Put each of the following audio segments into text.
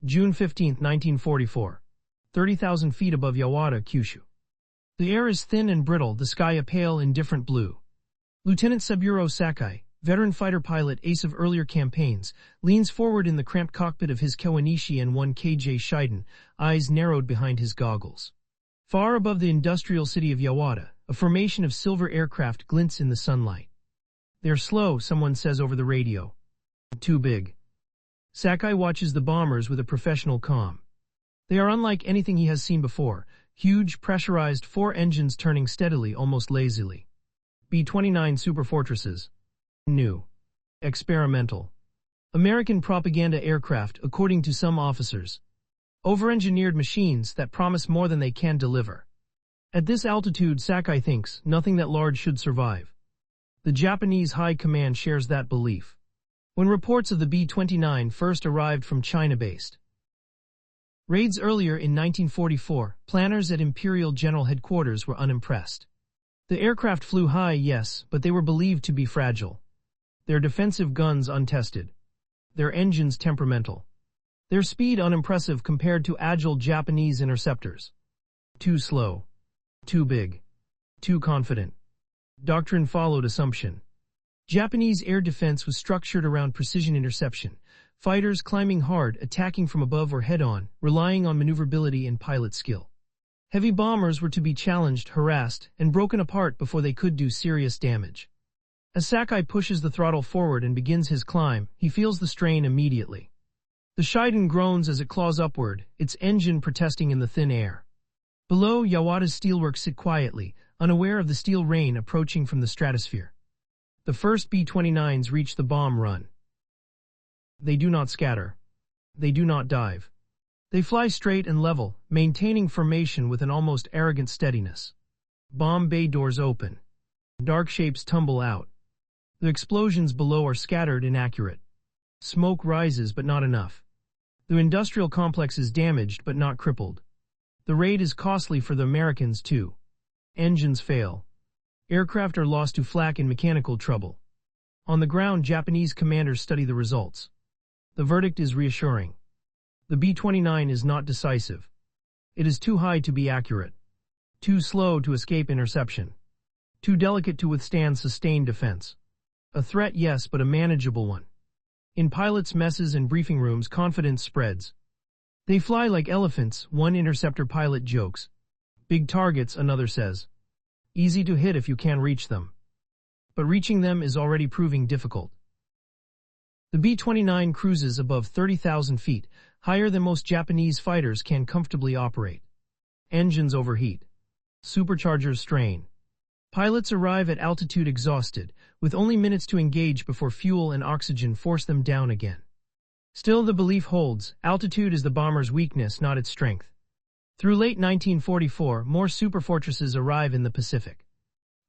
June 15, 1944. 30,000 feet above Yawata, Kyushu. The air is thin and brittle, the sky a pale, indifferent blue. Lieutenant Saburo Sakai, veteran fighter pilot, ace of earlier campaigns, leans forward in the cramped cockpit of his Kawanishi N1 KJ Shiden, eyes narrowed behind his goggles. Far above the industrial city of Yawata, a formation of silver aircraft glints in the sunlight. They're slow, someone says over the radio. Too big. Sakai watches the bombers with a professional calm. They are unlike anything he has seen before, huge, pressurized, four engines turning steadily, almost lazily. B-29 Superfortresses. New. Experimental. American propaganda aircraft, according to some officers. Over-engineered machines that promise more than they can deliver. At this altitude, Sakai thinks, nothing that large should survive. The Japanese High Command shares that belief. When reports of the B-29 first arrived from China-based raids earlier in 1944, planners at Imperial General Headquarters were unimpressed. The aircraft flew high, yes, but they were believed to be fragile. Their defensive guns untested. Their engines temperamental. Their speed unimpressive compared to agile Japanese interceptors. Too slow. Too big. Too confident. Doctrine followed assumption. Japanese air defense was structured around precision interception. Fighters climbing hard, attacking from above or head-on, relying on maneuverability and pilot skill. Heavy bombers were to be challenged, harassed, and broken apart before they could do serious damage. As Sakai pushes the throttle forward and begins his climb, he feels the strain immediately. The Shiden groans as it claws upward, its engine protesting in the thin air. Below, Yawata's steelworks sit quietly, unaware of the steel rain approaching from the stratosphere. The first B-29s reach the bomb run. They do not scatter. They do not dive. They fly straight and level, maintaining formation with an almost arrogant steadiness. Bomb bay doors open. Dark shapes tumble out. The explosions below are scattered, inaccurate. Smoke rises, but not enough. The industrial complex is damaged, but not crippled. The raid is costly for the Americans, too. Engines fail. Aircraft are lost to flak and mechanical trouble. On the ground, Japanese commanders study the results. The verdict is reassuring. The B-29 is not decisive. It is too high to be accurate. Too slow to escape interception. Too delicate to withstand sustained defense. A threat, yes, but a manageable one. In pilots' messes and briefing rooms, confidence spreads. They fly like elephants, one interceptor pilot jokes. Big targets, another says. Easy to hit if you can reach them. But reaching them is already proving difficult. The B-29 cruises above 30,000 feet, higher than most Japanese fighters can comfortably operate. Engines overheat. Superchargers strain. Pilots arrive at altitude exhausted, with only minutes to engage before fuel and oxygen force them down again. Still, the belief holds, altitude is the bomber's weakness, not its strength. Through late 1944, more superfortresses arrive in the Pacific.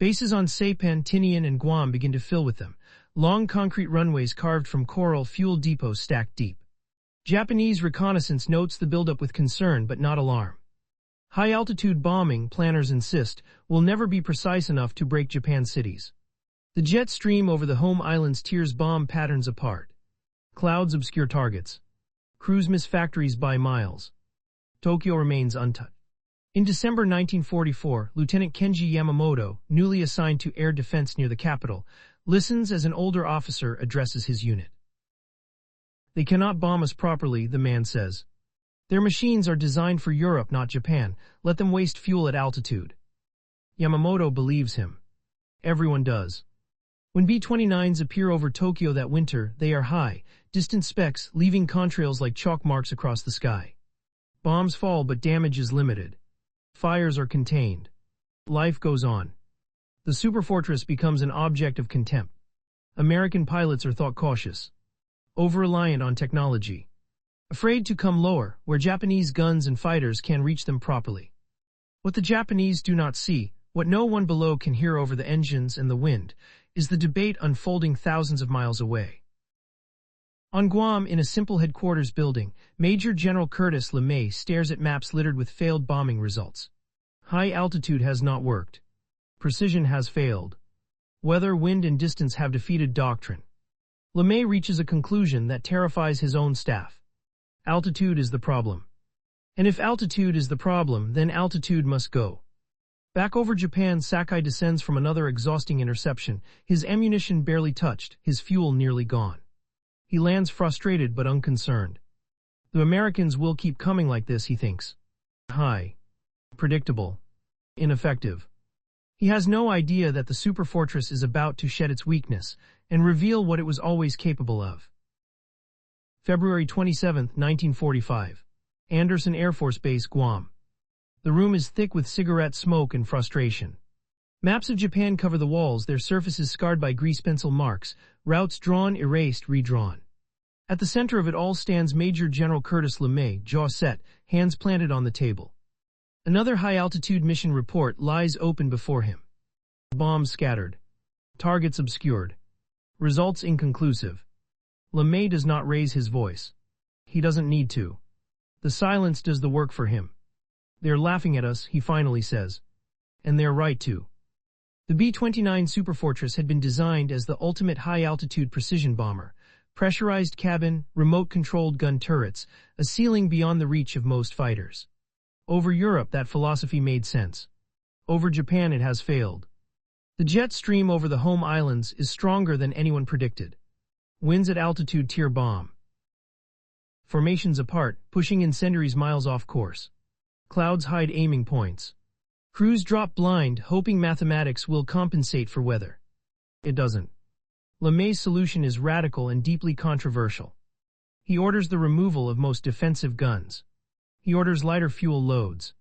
Bases on Saipan, Tinian, and Guam begin to fill with them, long concrete runways carved from coral, fuel depots stacked deep. Japanese reconnaissance notes the buildup with concern but not alarm. High-altitude bombing, planners insist, will never be precise enough to break Japan's cities. The jet stream over the home islands tears bomb patterns apart. Clouds obscure targets. Crews miss factories by miles. Tokyo remains untouched. In December 1944, Lieutenant Kenji Yamamoto, newly assigned to air defense near the capital, listens as an older officer addresses his unit. They cannot bomb us properly, the man says. Their machines are designed for Europe, not Japan. Let them waste fuel at altitude. Yamamoto believes him. Everyone does. When B-29s appear over Tokyo that winter, they are high, distant specks, leaving contrails like chalk marks across the sky. Bombs fall, but damage is limited. Fires are contained. Life goes on. The superfortress becomes an object of contempt. American pilots are thought cautious, over-reliant on technology, afraid to come lower, where Japanese guns and fighters can reach them properly. What the Japanese do not see, what no one below can hear over the engines and the wind, is the debate unfolding thousands of miles away. On Guam, in a simple headquarters building, Major General Curtis LeMay stares at maps littered with failed bombing results. High altitude has not worked. Precision has failed. Weather, wind, and distance have defeated doctrine. LeMay reaches a conclusion that terrifies his own staff. Altitude is the problem. And if altitude is the problem, then altitude must go. Back over Japan, Sakai descends from another exhausting interception, his ammunition barely touched, his fuel nearly gone. He lands frustrated but unconcerned. The Americans will keep coming like this, he thinks. High. Predictable. Ineffective. He has no idea that the Superfortress is about to shed its weakness and reveal what it was always capable of. February 27, 1945. Andersen Air Force Base, Guam. The room is thick with cigarette smoke and frustration. Maps of Japan cover the walls, their surfaces scarred by grease pencil marks, routes drawn, erased, redrawn. At the center of it all stands Major General Curtis LeMay, jaw set, hands planted on the table. Another high-altitude mission report lies open before him. Bombs scattered. Targets obscured. Results inconclusive. LeMay does not raise his voice. He doesn't need to. The silence does the work for him. They're laughing at us, he finally says. And they're right to. The B-29 Superfortress had been designed as the ultimate high-altitude precision bomber. Pressurized cabin, remote-controlled gun turrets, a ceiling beyond the reach of most fighters. Over Europe, that philosophy made sense. Over Japan, it has failed. The jet stream over the home islands is stronger than anyone predicted. Winds at altitude tier bomb. Formations apart, pushing incendiaries miles off course. Clouds hide aiming points. Crews drop blind, hoping mathematics will compensate for weather. It doesn't. LeMay's solution is radical and deeply controversial. He orders the removal of most defensive guns. He orders lighter fuel loads.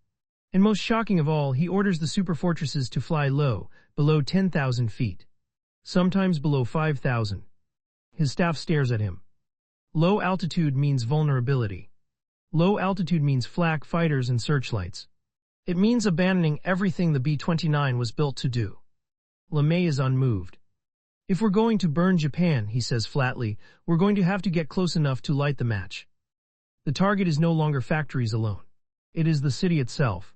And most shocking of all, he orders the superfortresses to fly low, below 10,000 feet. Sometimes below 5,000. His staff stares at him. Low altitude means vulnerability. Low altitude means flak fighters and searchlights. It means abandoning everything the B-29 was built to do. LeMay is unmoved. If we're going to burn Japan, he says flatly, we're going to have to get close enough to light the match. The target is no longer factories alone. It is the city itself.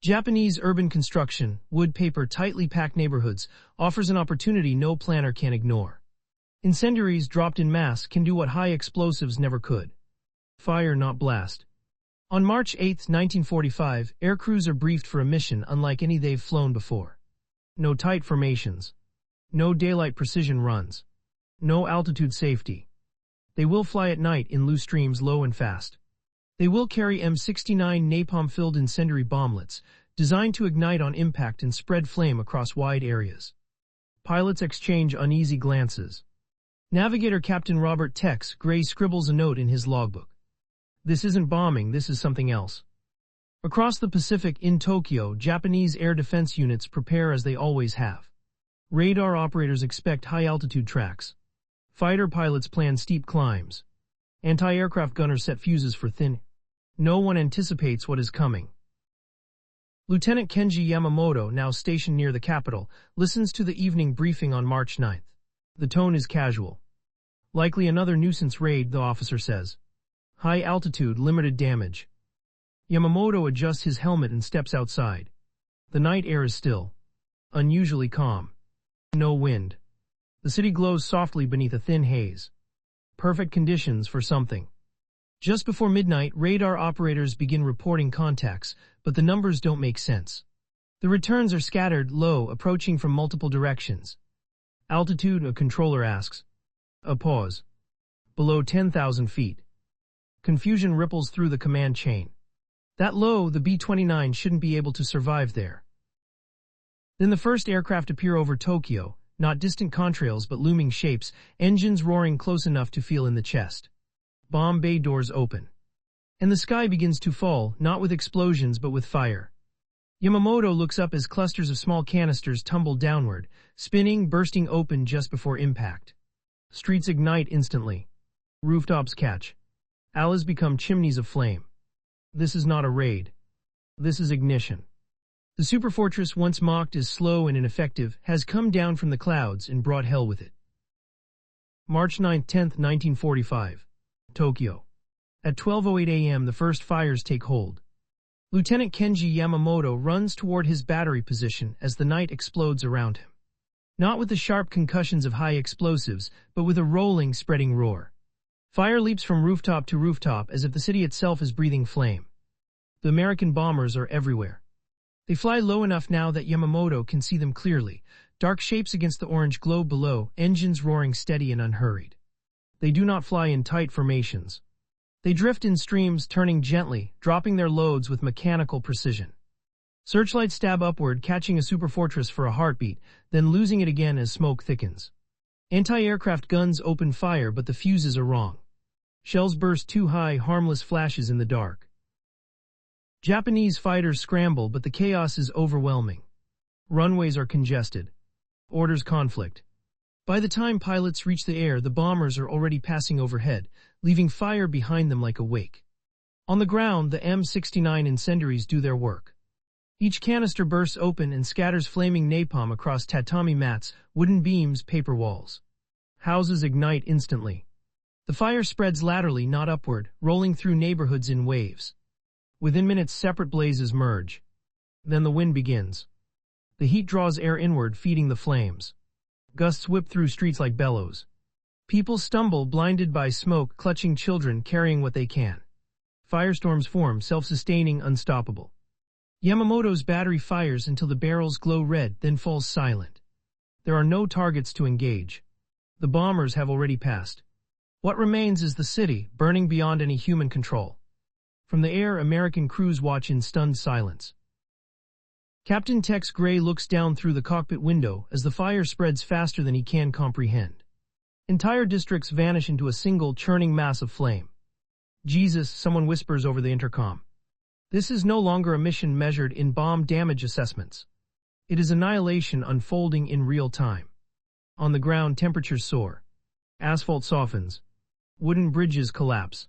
Japanese urban construction, wood paper tightly packed neighborhoods, offers an opportunity no planner can ignore. Incendiaries dropped in mass can do what high explosives never could. Fire, not blast. On March 8, 1945, aircrews are briefed for a mission unlike any they've flown before. No tight formations. No daylight precision runs. No altitude safety. They will fly at night in loose streams low and fast. They will carry M69 napalm-filled incendiary bomblets, designed to ignite on impact and spread flame across wide areas. Pilots exchange uneasy glances. Navigator Captain Robert Tex Gray scribbles a note in his logbook. This isn't bombing, this is something else. Across the Pacific in Tokyo, Japanese air defense units prepare as they always have. Radar operators expect high-altitude tracks. Fighter pilots plan steep climbs. Anti-aircraft gunners set fuses for thin. No one anticipates what is coming. Lieutenant Kenji Yamamoto, now stationed near the capital, listens to the evening briefing on March 9th. The tone is casual. Likely another nuisance raid, the officer says. High altitude, limited damage. Yamamoto adjusts his helmet and steps outside. The night air is still. Unusually calm. No wind. The city glows softly beneath a thin haze. Perfect conditions for something. Just before midnight, radar operators begin reporting contacts, but the numbers don't make sense. The returns are scattered, low, approaching from multiple directions. Altitude, a controller asks. A pause. Below 10,000 feet. Confusion ripples through the command chain. That low, the B-29 shouldn't be able to survive there. Then the first aircraft appear over Tokyo, not distant contrails but looming shapes, engines roaring close enough to feel in the chest. Bomb bay doors open. And the sky begins to fall, not with explosions but with fire. Yamamoto looks up as clusters of small canisters tumble downward, spinning, bursting open just before impact. Streets ignite instantly. Rooftops catch. Alleys become chimneys of flame. This is not a raid. This is ignition. The Superfortress, once mocked as slow and ineffective, has come down from the clouds and brought hell with it. March 9, 10, 1945. Tokyo. At 12:08 a.m. the first fires take hold. Lieutenant Kenji Yamamoto runs toward his battery position as the night explodes around him. Not with the sharp concussions of high explosives, but with a rolling, spreading roar. Fire leaps from rooftop to rooftop as if the city itself is breathing flame. The American bombers are everywhere. They fly low enough now that Yamamoto can see them clearly, dark shapes against the orange globe below, engines roaring steady and unhurried. They do not fly in tight formations. They drift in streams, turning gently, dropping their loads with mechanical precision. Searchlights stab upward, catching a Superfortress for a heartbeat, then losing it again as smoke thickens. Anti-aircraft guns open fire, but the fuses are wrong. Shells burst too high, harmless flashes in the dark. Japanese fighters scramble, but the chaos is overwhelming. Runways are congested. Orders conflict. By the time pilots reach the air, the bombers are already passing overhead, leaving fire behind them like a wake. On the ground, the M69 incendiaries do their work. Each canister bursts open and scatters flaming napalm across tatami mats, wooden beams, paper walls. Houses ignite instantly. The fire spreads laterally, not upward, rolling through neighborhoods in waves. Within minutes, separate blazes merge. Then the wind begins. The heat draws air inward, feeding the flames. Gusts whip through streets like bellows. People stumble, blinded by smoke, clutching children, carrying what they can. Firestorms form, self-sustaining, unstoppable. Yamamoto's battery fires until the barrels glow red, then falls silent. There are no targets to engage. The bombers have already passed. What remains is the city, burning beyond any human control. From the air, American crews watch in stunned silence. Captain Tex Gray looks down through the cockpit window as the fire spreads faster than he can comprehend. Entire districts vanish into a single churning mass of flame. Jesus, someone whispers over the intercom. This is no longer a mission measured in bomb damage assessments. It is annihilation unfolding in real time. On the ground, temperatures soar. Asphalt softens. Wooden bridges collapse.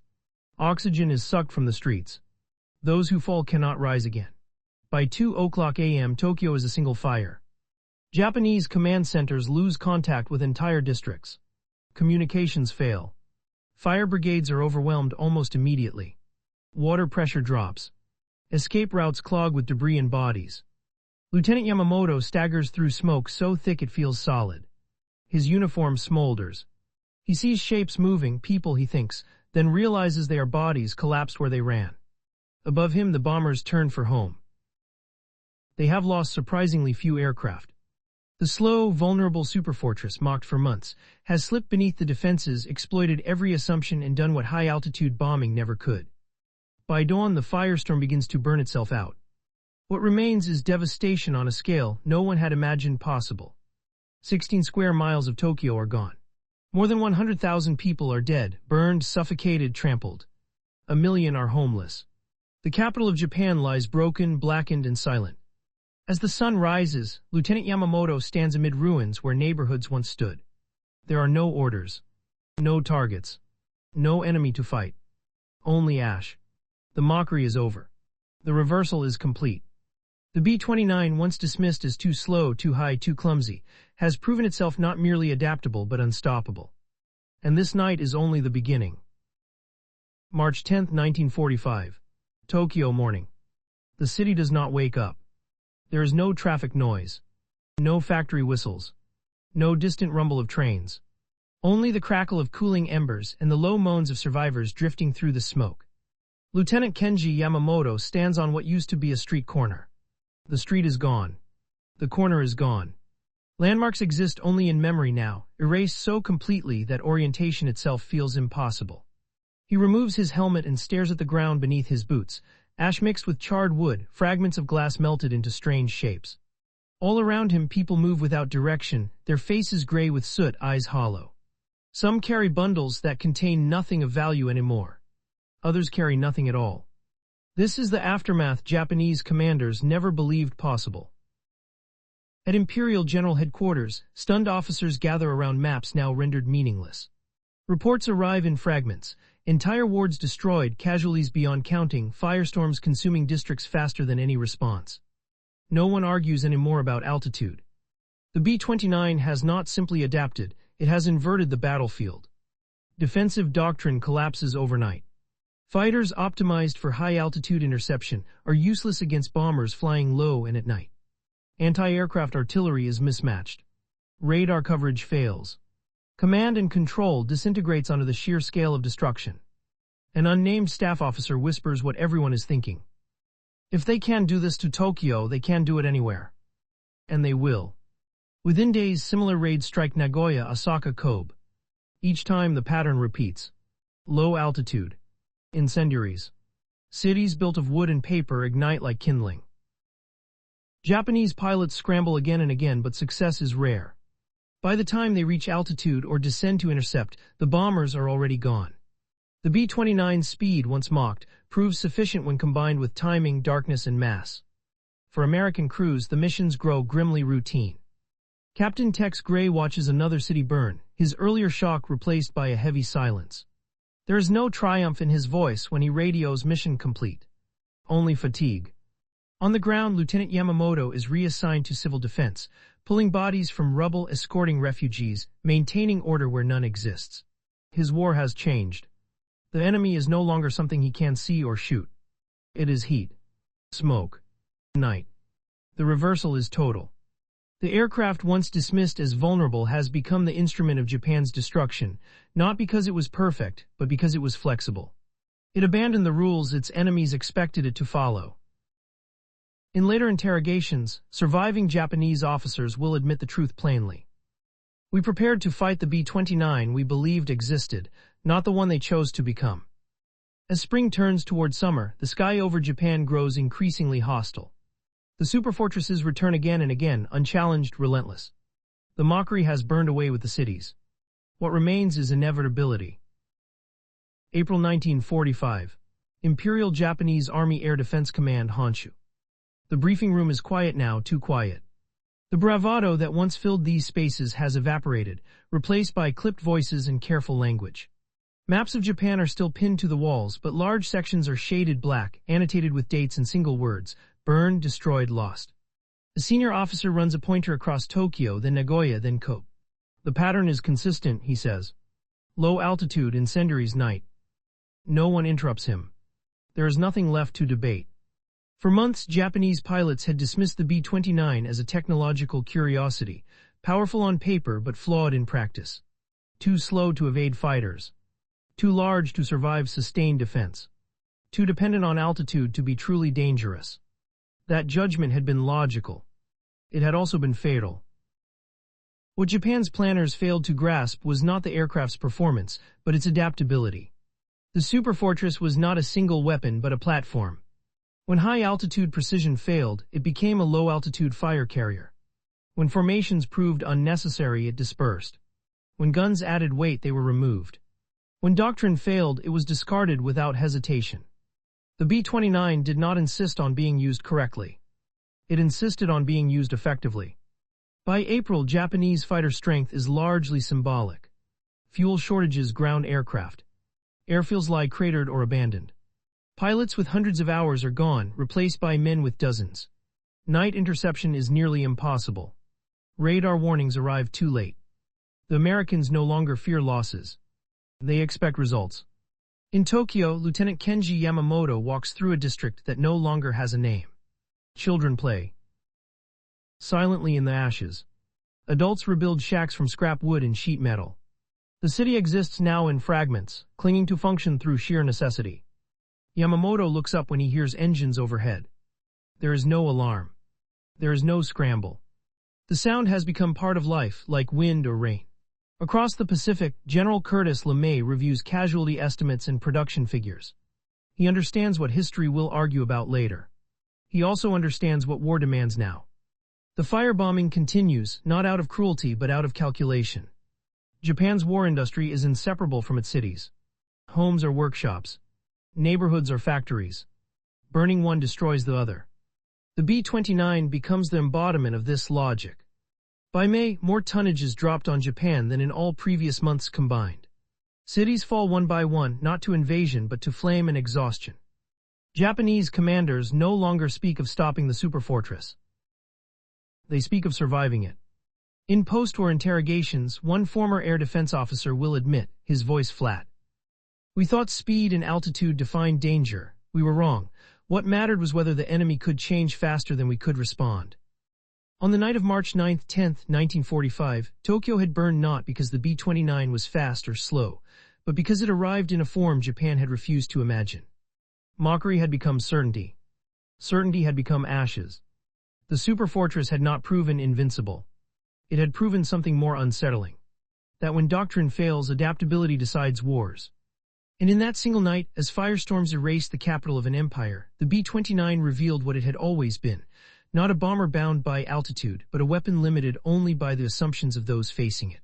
Oxygen is sucked from the streets. Those who fall cannot rise again. By 2:00 a.m., Tokyo is a single fire. Japanese command centers lose contact with entire districts. Communications fail. Fire brigades are overwhelmed almost immediately. Water pressure drops. Escape routes clog with debris and bodies. Lieutenant Yamamoto staggers through smoke so thick it feels solid. His uniform smolders. He sees shapes moving, people, he thinks, then realizes they are bodies collapsed where they ran. Above him, the bombers turn for home. They have lost surprisingly few aircraft. The slow, vulnerable Superfortress, mocked for months, has slipped beneath the defenses, exploited every assumption, and done what high-altitude bombing never could. By dawn, the firestorm begins to burn itself out. What remains is devastation on a scale no one had imagined possible. 16 square miles of Tokyo are gone. More than 100,000 people are dead, burned, suffocated, trampled. 1 million are homeless. The capital of Japan lies broken, blackened, and silent. As the sun rises, Lieutenant Yamamoto stands amid ruins where neighborhoods once stood. There are no orders. No targets. No enemy to fight. Only ash. The mockery is over. The reversal is complete. The B-29, once dismissed as too slow, too high, too clumsy, has proven itself not merely adaptable but unstoppable. And this night is only the beginning. March 10, 1945. Tokyo morning. The city does not wake up. There is no traffic noise. No factory whistles. No distant rumble of trains. Only the crackle of cooling embers and the low moans of survivors drifting through the smoke. Lieutenant Kenji Yamamoto stands on what used to be a street corner. The street is gone. The corner is gone. Landmarks exist only in memory now, erased so completely that orientation itself feels impossible. He removes his helmet and stares at the ground beneath his boots, ash mixed with charred wood, fragments of glass melted into strange shapes. All around him, people move without direction, their faces gray with soot, eyes hollow. Some carry bundles that contain nothing of value anymore. Others carry nothing at all. This is the aftermath Japanese commanders never believed possible. At Imperial General Headquarters, stunned officers gather around maps now rendered meaningless. Reports arrive in fragments. Entire wards destroyed, casualties beyond counting, firestorms consuming districts faster than any response. No one argues anymore about altitude. The B-29 has not simply adapted, it has inverted the battlefield. Defensive doctrine collapses overnight. Fighters optimized for high-altitude interception are useless against bombers flying low and at night. Anti-aircraft artillery is mismatched. Radar coverage fails. Command and control disintegrates under the sheer scale of destruction. An unnamed staff officer whispers what everyone is thinking. If they can do this to Tokyo, they can do it anywhere. And they will. Within days, similar raids strike Nagoya, Osaka, Kobe. Each time the pattern repeats. Low altitude. Incendiaries. Cities built of wood and paper ignite like kindling. Japanese pilots scramble again and again, but success is rare. By the time they reach altitude or descend to intercept, the bombers are already gone. The B-29's speed, once mocked, proves sufficient when combined with timing, darkness, and mass. For American crews, the missions grow grimly routine. Captain Tex Gray watches another city burn, his earlier shock replaced by a heavy silence. There is no triumph in his voice when he radios mission complete. Only fatigue. On the ground, Lieutenant Yamamoto is reassigned to civil defense, pulling bodies from rubble, escorting refugees, maintaining order where none exists. His war has changed. The enemy is no longer something he can see or shoot. It is heat, smoke, night. The reversal is total. The aircraft once dismissed as vulnerable has become the instrument of Japan's destruction, not because it was perfect, but because it was flexible. It abandoned the rules its enemies expected it to follow. In later interrogations, surviving Japanese officers will admit the truth plainly. We prepared to fight the B-29 we believed existed, not the one they chose to become. As spring turns toward summer, the sky over Japan grows increasingly hostile. The superfortresses return again and again, unchallenged, relentless. The mockery has burned away with the cities. What remains is inevitability. April 1945. Imperial Japanese Army Air Defense Command, Honshu. The briefing room is quiet now, too quiet. The bravado that once filled these spaces has evaporated, replaced by clipped voices and careful language. Maps of Japan are still pinned to the walls, but large sections are shaded black, annotated with dates and single words: burned, destroyed, lost. A senior officer runs a pointer across Tokyo, then Nagoya, then Kobe. The pattern is consistent, he says. Low altitude, incendiaries, night. No one interrupts him. There is nothing left to debate. For months, Japanese pilots had dismissed the B-29 as a technological curiosity, powerful on paper but flawed in practice. Too slow to evade fighters. Too large to survive sustained defense. Too dependent on altitude to be truly dangerous. That judgment had been logical. It had also been fatal. What Japan's planners failed to grasp was not the aircraft's performance, but its adaptability. The Superfortress was not a single weapon but a platform. When high-altitude precision failed, it became a low-altitude fire carrier. When formations proved unnecessary, it dispersed. When guns added weight, they were removed. When doctrine failed, it was discarded without hesitation. The B-29 did not insist on being used correctly. It insisted on being used effectively. By April, Japanese fighter strength is largely symbolic. Fuel shortages ground aircraft. Airfields lie cratered or abandoned. Pilots with hundreds of hours are gone, replaced by men with dozens. Night interception is nearly impossible. Radar warnings arrive too late. The Americans no longer fear losses. They expect results. In Tokyo, Lieutenant Kenji Yamamoto walks through a district that no longer has a name. Children play silently in the ashes. Adults rebuild shacks from scrap wood and sheet metal. The city exists now in fragments, clinging to function through sheer necessity. Yamamoto looks up when he hears engines overhead. There is no alarm. There is no scramble. The sound has become part of life, like wind or rain. Across the Pacific, General Curtis LeMay reviews casualty estimates and production figures. He understands what history will argue about later. He also understands what war demands now. The firebombing continues, not out of cruelty but out of calculation. Japan's war industry is inseparable from its cities. Homes are workshops. Neighborhoods are factories. Burning one destroys the other. The B-29 becomes the embodiment of this logic. By May, more tonnage is dropped on Japan than in all previous months combined. Cities fall one by one, not to invasion but to flame and exhaustion. Japanese commanders no longer speak of stopping the superfortress. They speak of surviving it. In post-war interrogations, one former air defense officer will admit, his voice flat. We thought speed and altitude defined danger. We were wrong. What mattered was whether the enemy could change faster than we could respond. On the night of March 9-10, 1945, Tokyo had burned not because the B-29 was fast or slow, but because it arrived in a form Japan had refused to imagine. Mockery had become certainty. Certainty had become ashes. The Superfortress had not proven invincible. It had proven something more unsettling. That when doctrine fails, adaptability decides wars. And in that single night, as firestorms erased the capital of an empire, the B-29 revealed what it had always been. Not a bomber bound by altitude, but a weapon limited only by the assumptions of those facing it.